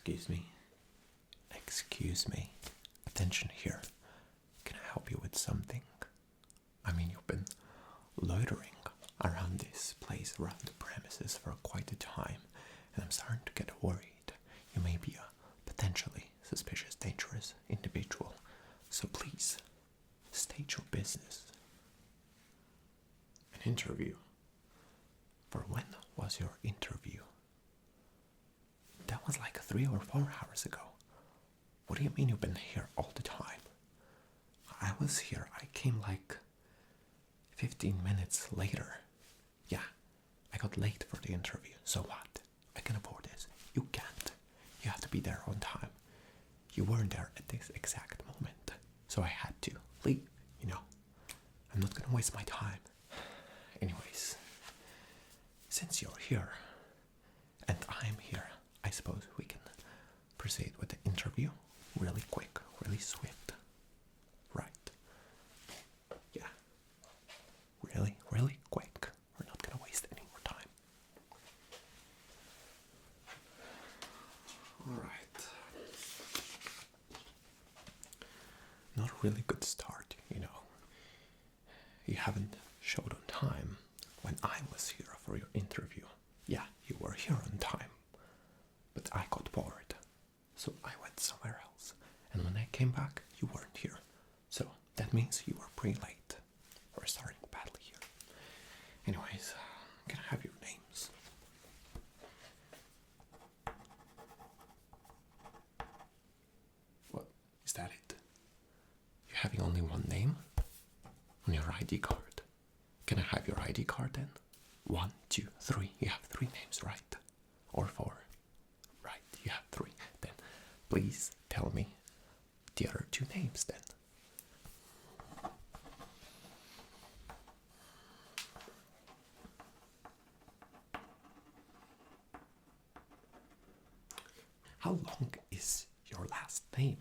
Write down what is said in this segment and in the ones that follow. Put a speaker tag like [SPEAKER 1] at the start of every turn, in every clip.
[SPEAKER 1] Excuse me. Excuse me. Attention here. Can I help you with something? I mean, you've been loitering around this place, around the premises for quite a time, and I'm starting to get worried. You may be a potentially suspicious, dangerous individual. So please, state your business. An interview? For when was your interview? That was like 3 or 4 hours ago. What do you mean you've been here all the time? I was here. I came like 15 minutes later. Yeah, I got late for the interview. So what? I can afford this. You can't. You have to be there on time. You weren't there at this exact moment. So I had to leave, you know. I'm not gonna waste my time. Anyways, since you're here and I'm here, I suppose we can proceed with the interview really quick, really swift. Right. Yeah. Really, really quick. We're not gonna waste any more time. Alright. Not a really good start, you know. You haven't showed on time when I was here for your interview. Yeah, you were here on time. But I got bored, so I went somewhere else. And when I came back, you weren't here. So that means you were pretty late. We're starting badly here. Anyways, can I have your names? What? Is that it? You're having only one name? On your ID card? Can I have your ID card then? 1, 2, 3. You have 3 names, right? Or 4? Right, you have 3. Then please tell me the other 2 names then. How long is your last name?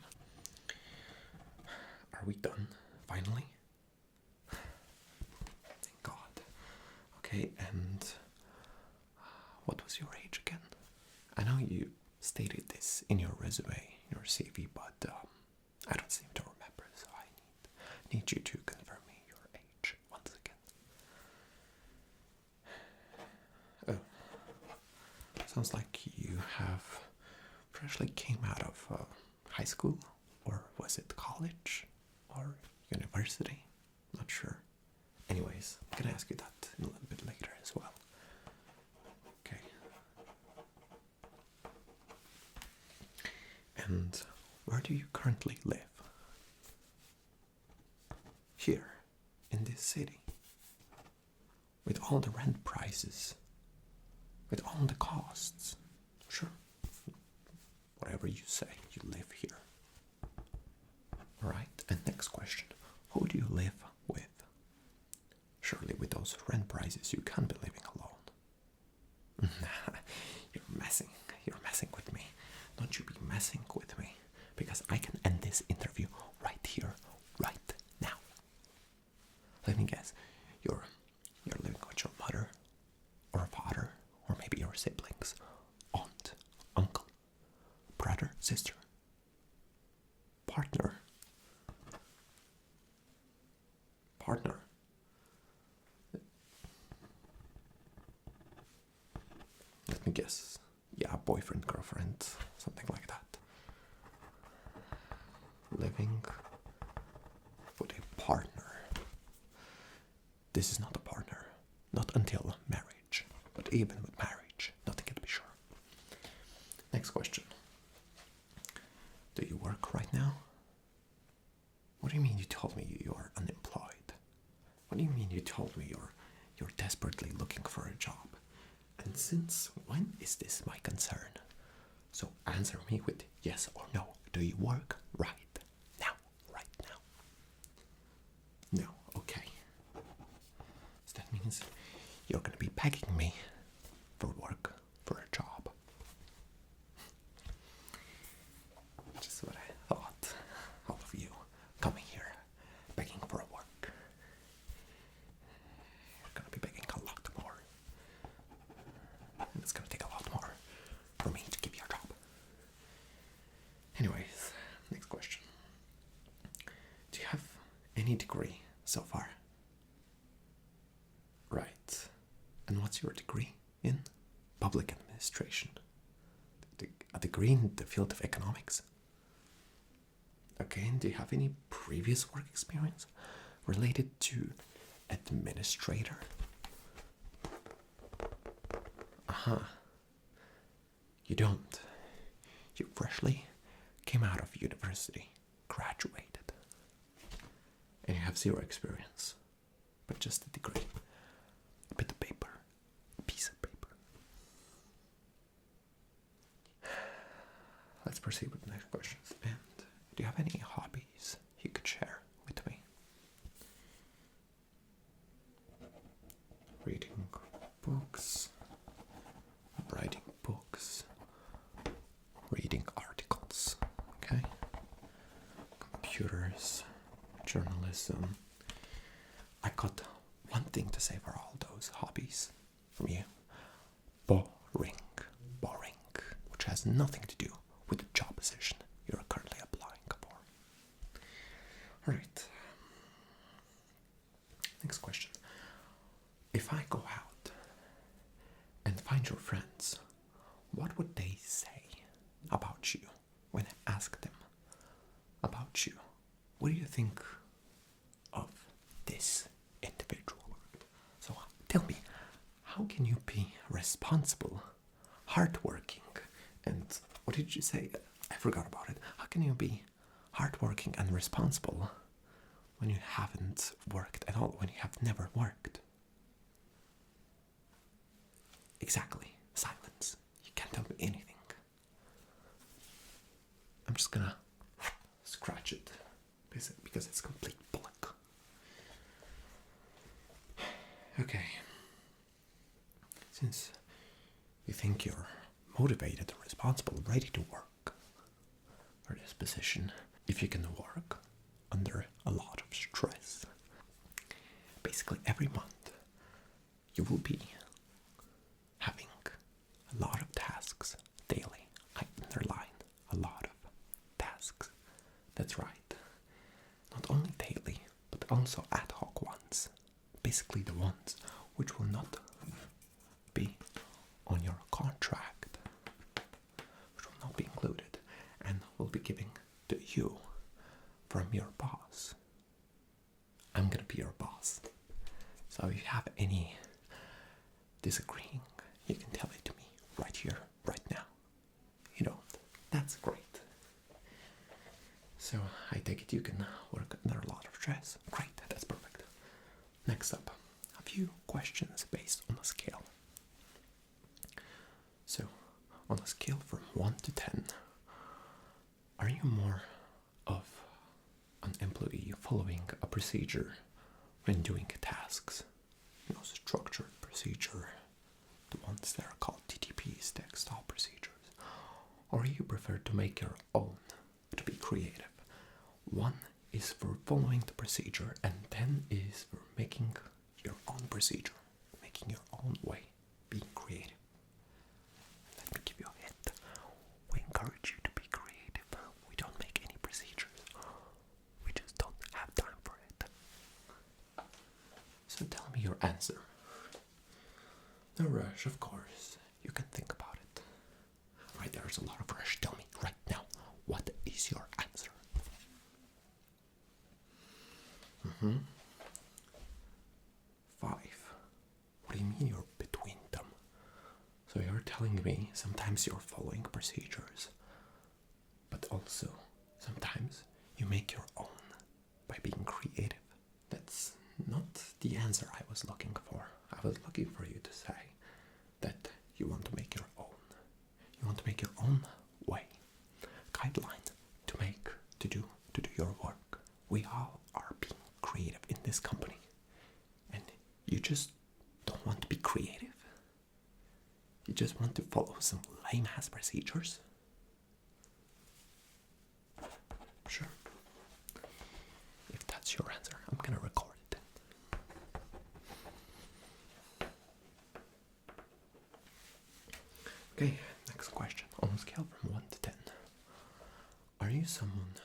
[SPEAKER 1] Are we done, finally? Thank God. Okay, and what was your age again? I know you stated this in your resume, your CV, but I don't seem to remember, so I need you to confirm me your age once again. Oh, sounds like you have freshly came out of high school, or was it college, or university? Not sure. Anyways, I'm gonna ask you that a little bit later as well. Okay. And where do you currently live? Here, in this city. With all the rent prices. With all the costs. Sure. Whatever you say, you live here. Alright, and next question. Who do you live with? Surely with those rent prices you can't be living alone. You're messing with me. Don't you be messing with me, because I can end this interview right here, right now. Let me guess, you're living with your mother, or father, or maybe your siblings, aunt, uncle, brother, sister, partner. Let me guess. Yeah, boyfriend, girlfriend, something like that. Living with a partner. This is not a partner. Not until marriage. But even with marriage, nothing can be sure. Next question. Do you work right now? What do you mean you told me you are unemployed? What do you mean you told me you're desperately looking for a job? And since when is this my concern? So answer me with yes or no. Do you work right now? Right now? No, okay. So that means you're gonna be begging me for work, for a job. Just what I thought. All of you coming here, begging for work. You're gonna be begging a lot more. And it's gonna take a lot more for me to give you a job. Right. And what's your degree in? Public administration. A degree in the field of economics. Okay, and do you have any previous work experience related to administrator? You don't. You freshly came out of university, graduated, and you have zero experience, but just a degree, a bit of paper, a piece of paper. Let's proceed with the next questions. And do you have any hobbies you could share with me? Reading books, writing books, reading articles, okay? Computers, journalism. I got one thing to say for all those hobbies from you. Boring. Boring. Which has nothing to do with the job position you're currently applying for. Alright. Next question. If I go out and find your friends, what would they say about you when I ask them about you? What do you think of this individual? So tell me, how can you be responsible, hardworking, and what did you say? I forgot about it. How can you be hardworking and responsible when you haven't worked at all, when you have never worked? Exactly. Silence. You can't tell me anything. I'm just gonna scratch it because it's complete blank. Okay. Since you think you're motivated, responsible, ready to work for this position, if you can work under a lot of stress, basically every month you will be having a lot of tasks daily. I underline a lot of tasks. That's right. Not only daily, but also ad hoc ones. Basically the ones which will not be on your contract, which will not be included, and will be given to you from your boss. I'm gonna be your boss. So if you have any disagreeing, you can tell it to me right here, right now. You don't. That's great. So I take it you can work under a lot of stress. Great, that's perfect. Next up, a few questions based on a scale. So, on a scale from 1 to 10, are you more of an employee following a procedure when doing tasks? You know, structured procedure, the ones that are called TTPs, textile procedures. Or you prefer to make your own, to be creative? 1 is for following the procedure, and 10 is for making your own procedure, making your own way, being creative. Let me give you a hint. We encourage you to be creative. We don't make any procedures. We just don't have time for it. So tell me your answer. No rush, of course. You can think about it. Right, there's a lot of rush. Tell me right now, what is your answer? 5. What do you mean you're between them? So you're telling me sometimes you're following procedures, but also sometimes you make your own by being creative. That's not the answer I was looking for. I was looking for you to say that you want to make your own. You want to make your own way, guideline to do your work. We all are being creative in this company, and you just don't want to be creative. You just want to follow some lame-ass procedures. Sure. If that's your answer, I'm gonna record it. Okay, next question. On a scale from 1 to 10, are you someone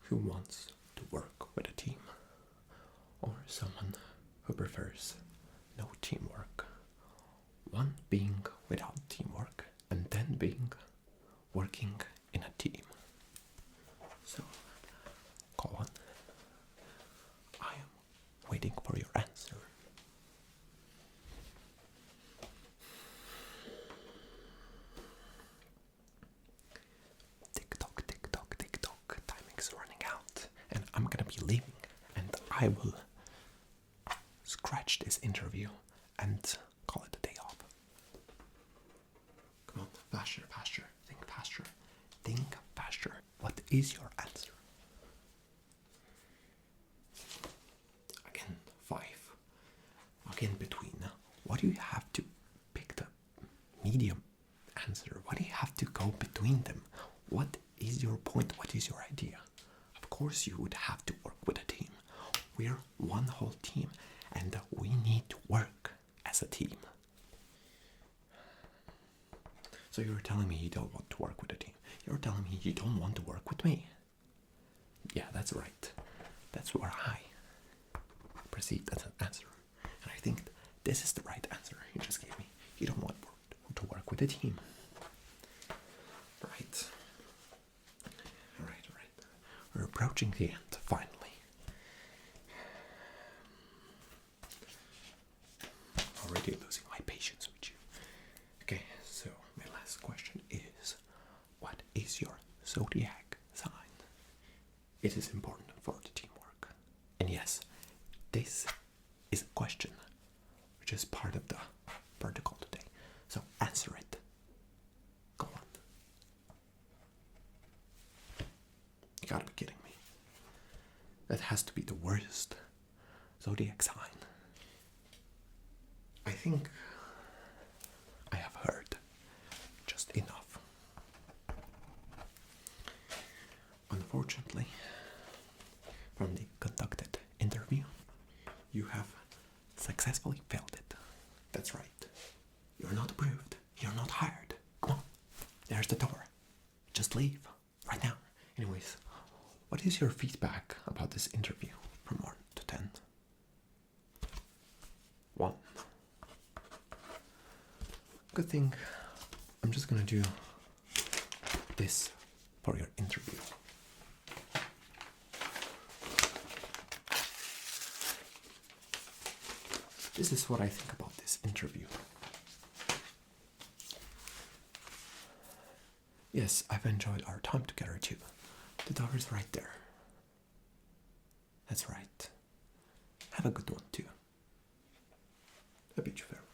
[SPEAKER 1] who wants to work with a team, or someone who prefers one being without teamwork, and then being working in a team. So, go on. I am waiting for your answer. Tick tock, tick tock, tick tock. Timing's running out, and I'm gonna be leaving, and I will scratch this interview and call it a day off. Come on, faster, faster. Think faster. Think faster. What is your answer? Again, 5. Again, between. What do you have to pick the medium answer? What do you have to go between them? What is your point? What is your idea? Of course, you would have to work with a team. We're one whole team, and we need to work as a team. So you're telling me you don't want to work with a team. You're telling me you don't want to work with me. Yeah, that's right. That's where I perceived as an answer. And I think this is the right answer you just gave me. You don't want to work with a team. Right. Alright. We're approaching the end, finally. Already losing my patience with you. Okay, so my last question is, what is your zodiac sign? It is important for the teamwork. And yes, this is a question which is part of the protocol today. So answer it. Go on. You gotta be kidding me. That has to be the worst zodiac sign. I think I have heard just enough. Unfortunately, from the conducted interview, you have successfully failed it. That's right. You're not approved. You're not hired. Come on. There's the door. Just leave. Right now. Anyways, what is your feedback about this interview from 1 to 10? 1. Good thing I'm just gonna do this for your interview. This is what I think about this interview. Yes, I've enjoyed our time together too. The door is right there. That's right. Have a good one too. I bid you farewell.